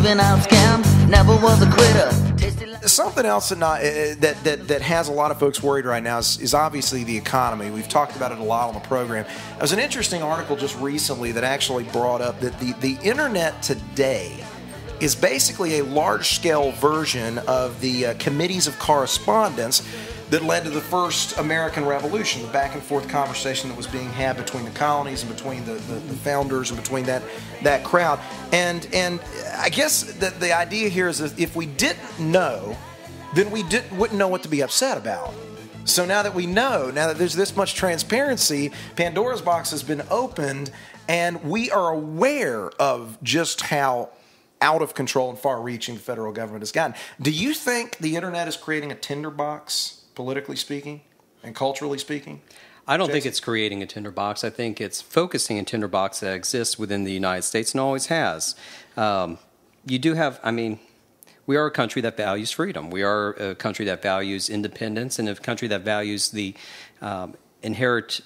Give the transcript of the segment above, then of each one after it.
giving out scams, never was a quitter. Something else that has a lot of folks worried right now is obviously the economy. We've talked about it a lot on the program. There was an interesting article just recently that actually brought up that the internet today is basically a large-scale version of the committees of correspondence that led to the first American Revolution, the back-and-forth conversation that was being had between the colonies and between the founders and between that crowd. And I guess the idea here is that if we didn't know, then we wouldn't know what to be upset about. So now that we know, now that there's this much transparency, Pandora's box has been opened, and we are aware of just how out of control and far-reaching the federal government has gotten. Do you think the internet is creating a tinderbox, politically speaking and culturally speaking? I don't think it's creating a tinderbox. I think it's focusing a tinderbox that exists within the United States and always has. You do have, we are a country that values freedom. We are a country that values independence and a country that values the inherent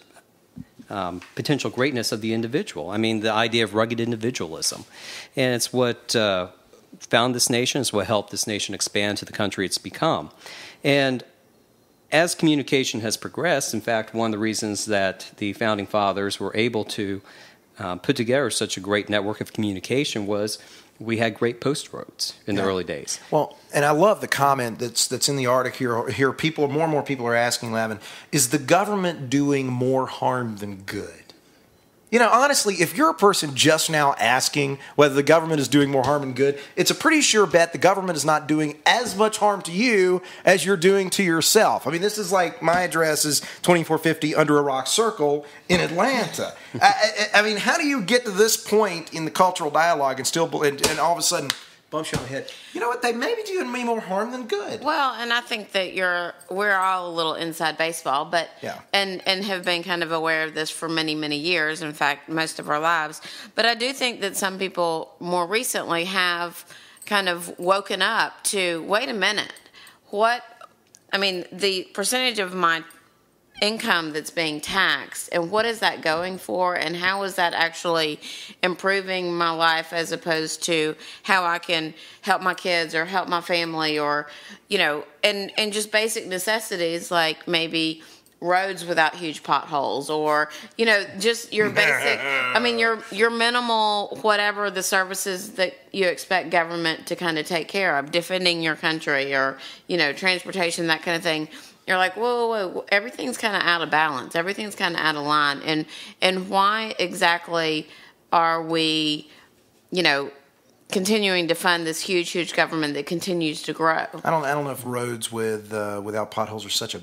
potential greatness of the individual. The idea of rugged individualism. And it's what found this nation. It's what helped this nation expand to the country it's become. And as communication has progressed, in fact, one of the reasons that the Founding Fathers were able to put together such a great network of communication was we had great post roads in the early days. Well, and I love the comment that's in the article here. More and more people are asking, Lavin, is the government doing more harm than good? Honestly, if you're a person just now asking whether the government is doing more harm than good, it's a pretty sure bet the government is not doing as much harm to you as you're doing to yourself. This is like my address is 2450 Under a Rock Circle in Atlanta. How do you get to this point in the cultural dialogue and still, and all of a sudden, bumps you on the head? You know what? They may be doing me more harm than good. Well, and I think that we're all a little inside baseball, but and have been kind of aware of this for many, many years. In fact, most of our lives. But I do think that some people more recently have kind of woken up to, wait a minute, the percentage of my income that's being taxed, and what is that going for, and how is that actually improving my life as opposed to how I can help my kids or help my family, or and just basic necessities like maybe roads without huge potholes, or just your basic your minimal, whatever the services that you expect government to kind of take care of, defending your country, or transportation, that kind of thing. You're like, whoa, everything's kind of out of balance. Everything's kind of out of line. And why exactly are we, continuing to fund this huge government that continues to grow? I don't know if roads without potholes are such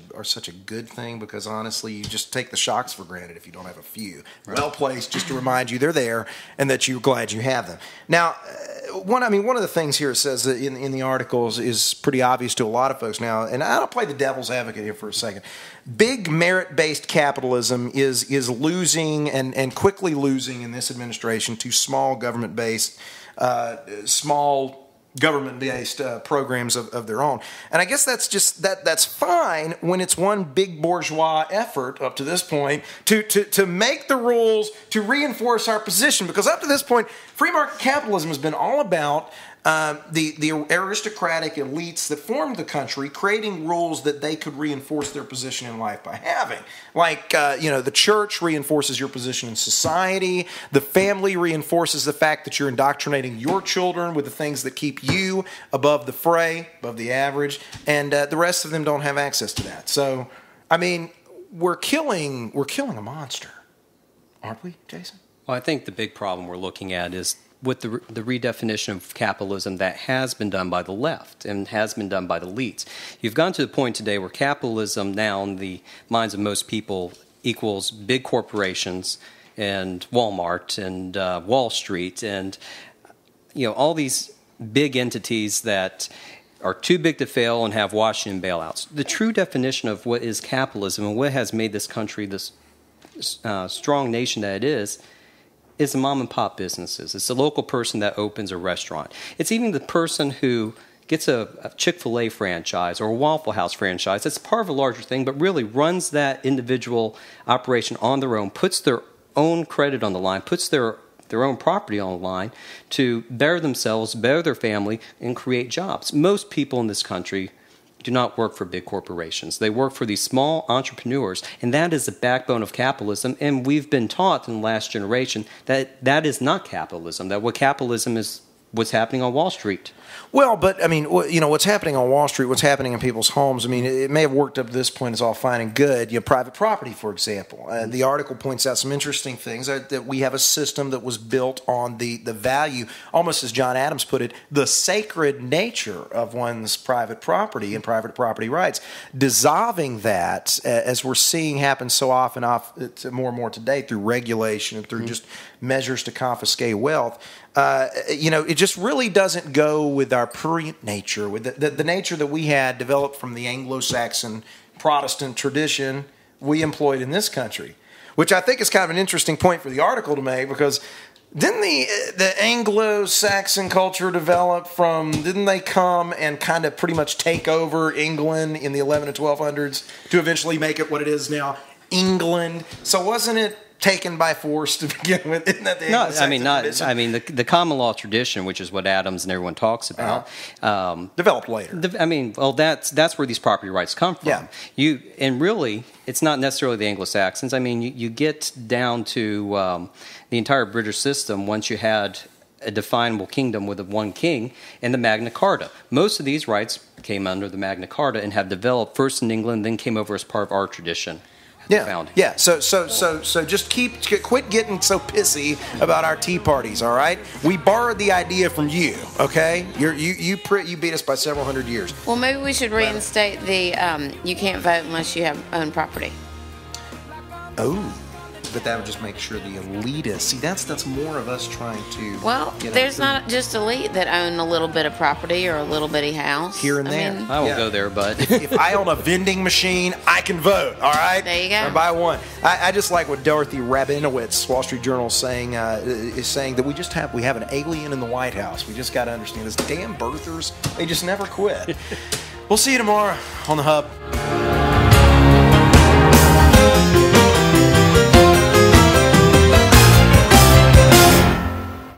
a good thing, because honestly, you just take the shocks for granted if you don't have a few. Right. Well placed, just to remind you they're there and that you're glad you have them. Now, one of the things here it says that in the articles is pretty obvious to a lot of folks now, and I'll play the devil's advocate here for a second. Big merit-based capitalism is losing and quickly losing in this administration to small government-based programs of their own. And I guess that's just that's fine when it's one big bourgeois effort up to this point to make the rules to reinforce our position, because up to this point free market capitalism has been all about the aristocratic elites that formed the country creating rules that they could reinforce their position in life by having. Like, the church reinforces your position in society. The family reinforces the fact that you're indoctrinating your children with the things that keep you above the fray, above the average, and the rest of them don't have access to that. So, we're killing a monster, aren't we, Jason? Well, I think the big problem we're looking at is with the redefinition of capitalism that has been done by the left and has been done by the elites. You've gone to the point today where capitalism now in the minds of most people equals big corporations and Walmart and Wall Street and all these big entities that are too big to fail and have Washington bailouts. The true definition of what is capitalism and what has made this country this strong nation that it is the mom and pop businesses. It's the local person that opens a restaurant. It's even the person who gets a Chick-fil-A franchise or a Waffle House franchise. That's part of a larger thing, but really runs that individual operation on their own, puts their own credit on the line, puts their their own property online to better themselves, better their family, and create jobs. Most people in this country do not work for big corporations. They work for these small entrepreneurs, and that is the backbone of capitalism. And we've been taught in the last generation that that is not capitalism, that what capitalism is what's happening on Wall Street. Well, but I mean, what's happening on Wall Street, what's happening in people's homes. I mean, it may have worked up to this point as all fine and good. Private property, for example. The article points out some interesting things that we have a system that was built on the value, almost as John Adams put it, the sacred nature of one's private property and private property rights. Dissolving that, as we're seeing happen so often, more and more today through regulation and through just measures to confiscate wealth. It just really doesn't go with our prurient nature, with the nature that we had developed from the Anglo-Saxon Protestant tradition we employed in this country, which I think is kind of an interesting point for the article to make, because didn't the Anglo-Saxon culture develop didn't they come and kind of pretty much take over England in the 11 and 1200s to eventually make it what it is now, England? So wasn't it taken by force to begin with? Isn't that the the common law tradition, which is what Adams and everyone talks about, developed later. That's where these property rights come from. Yeah. And really, it's not necessarily the Anglo-Saxons. I mean, you get down to the entire British system once you had a definable kingdom with one king and the Magna Carta. Most of these rights came under the Magna Carta and have developed first in England, then came over as part of our tradition. Yeah. So just quit getting so pissy about our tea parties. All right, we borrowed the idea from you. Okay, you beat us by several hundred years. Well, maybe we should reinstate the you can't vote unless you have own property. Oh. But that would just make sure the elitists. See, that's more of us trying to. Well, there's not just elite that own a little bit of property or a little bitty house here and there. I won't go there, but if I own a vending machine, I can vote. All right, there you go. Or buy one. I just like what Dorothy Rabinowitz, Wall Street Journal, is saying that we have an alien in the White House. We just got to understand this. Damn birthers, they just never quit. We'll see you tomorrow on the Hub.